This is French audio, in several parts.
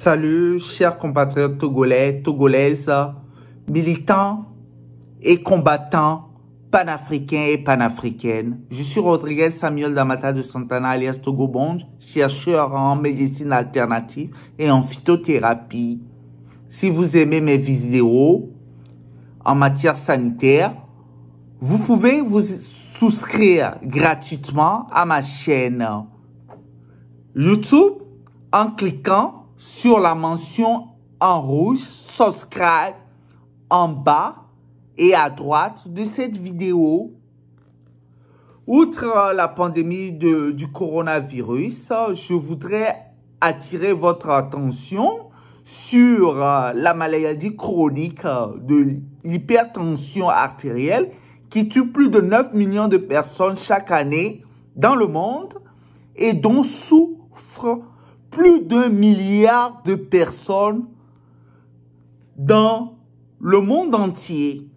Salut, chers compatriotes togolais, togolaises, militants et combattants panafricains et panafricaines. Je suis Rodriguez Samuel Damata de Santana alias Togo Bonge, chercheur en médecine alternative et en phytothérapie. Si vous aimez mes vidéos en matière sanitaire, vous pouvez vous souscrire gratuitement à ma chaîne YouTube en cliquant sur la mention en rouge subscribe en bas et à droite de cette vidéo. Outre la pandémie du coronavirus, je voudrais attirer votre attention sur la maladie chronique de l'hypertension artérielle qui tue plus de 9 millions de personnes chaque année dans le monde et dont souffrent plus d'1 milliard de personnes dans le monde entier.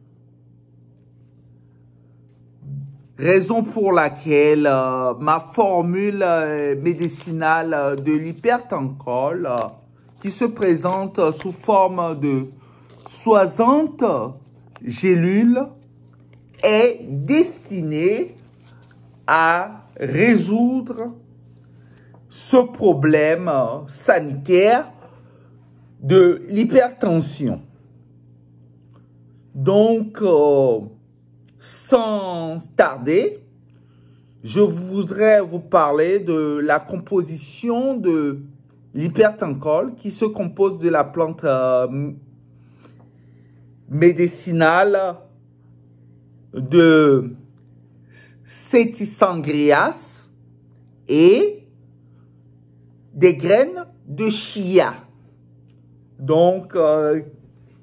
Raison pour laquelle ma formule médicinale de l'hypertencol, qui se présente sous forme de 60 gélules, est destinée à résoudre ce problème sanitaire de l'hypertension. Donc, sans tarder, je voudrais vous parler de la composition de l'hypertencol qui se compose de la plante médicinale de Saitysangrias et des graines de chia. Donc,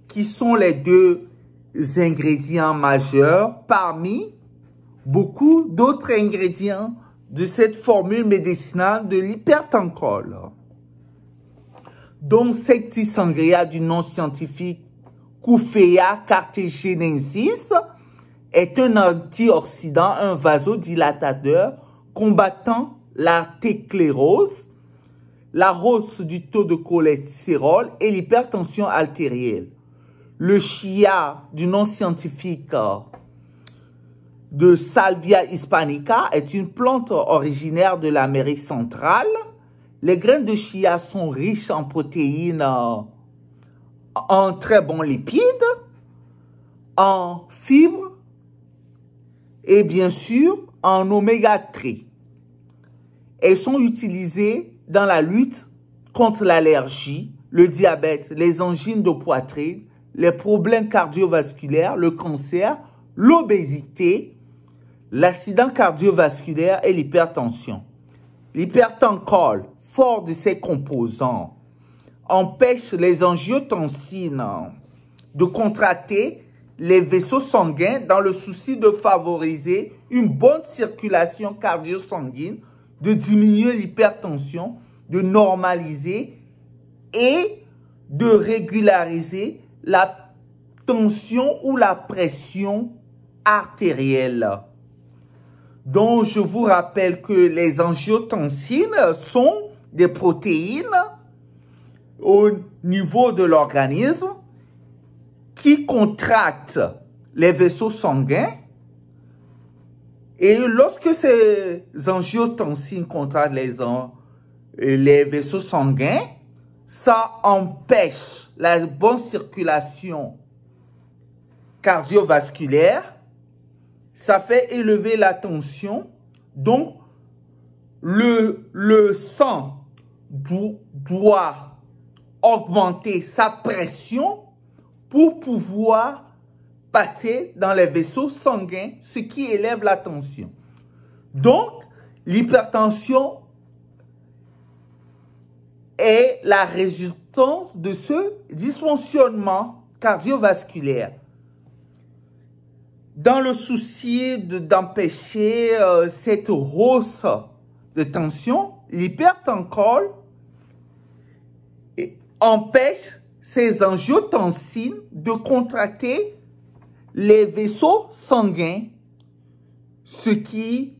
qui sont les deux ingrédients majeurs parmi beaucoup d'autres ingrédients de cette formule médicinale de l'hypertencol. Donc, Saitysangria du nom scientifique Couphaea cartaginensis est un antioxydant, un vasodilatateur combattant l'artérosclérose, la hausse du taux de cholestérol et l'hypertension artérielle. Le chia, du nom scientifique de Salvia hispanica, est une plante originaire de l'Amérique centrale. Les graines de chia sont riches en protéines, en très bons lipides, en fibres et bien sûr en oméga 3. Elles sont utilisées dans la lutte contre l'allergie, le diabète, les angines de poitrine, les problèmes cardiovasculaires, le cancer, l'obésité, l'accident cardiovasculaire et l'hypertension. L'hypertencol, fort de ses composants, empêche les angiotensines de contracter les vaisseaux sanguins dans le souci de favoriser une bonne circulation cardio-sanguine, de diminuer l'hypertension, de normaliser et de régulariser la tension ou la pression artérielle. Donc, je vous rappelle que les angiotensines sont des protéines au niveau de l'organisme qui contractent les vaisseaux sanguins. Et lorsque ces angiotensines contractent les vaisseaux sanguins, ça empêche la bonne circulation cardiovasculaire, ça fait élever la tension, donc le sang doit augmenter sa pression pour pouvoir passer dans les vaisseaux sanguins, ce qui élève la tension. Donc, l'hypertension est la résultante de ce dysfonctionnement cardiovasculaire. Dans le souci d'empêcher cette hausse de tension, l'hypertencol empêche ces angiotensines de contracter les vaisseaux sanguins, ce qui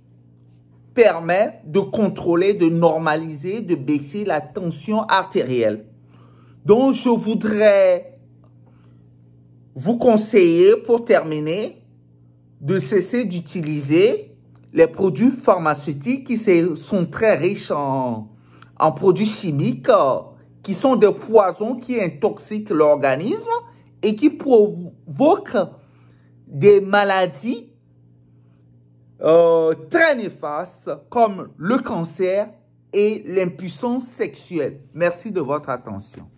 permet de contrôler, de normaliser, de baisser la tension artérielle. Donc, je voudrais vous conseiller, pour terminer, de cesser d'utiliser les produits pharmaceutiques qui sont très riches en produits chimiques, qui sont des poisons qui intoxiquent l'organisme et qui provoquent des maladies très néfastes comme le cancer et l'impuissance sexuelle. Merci de votre attention.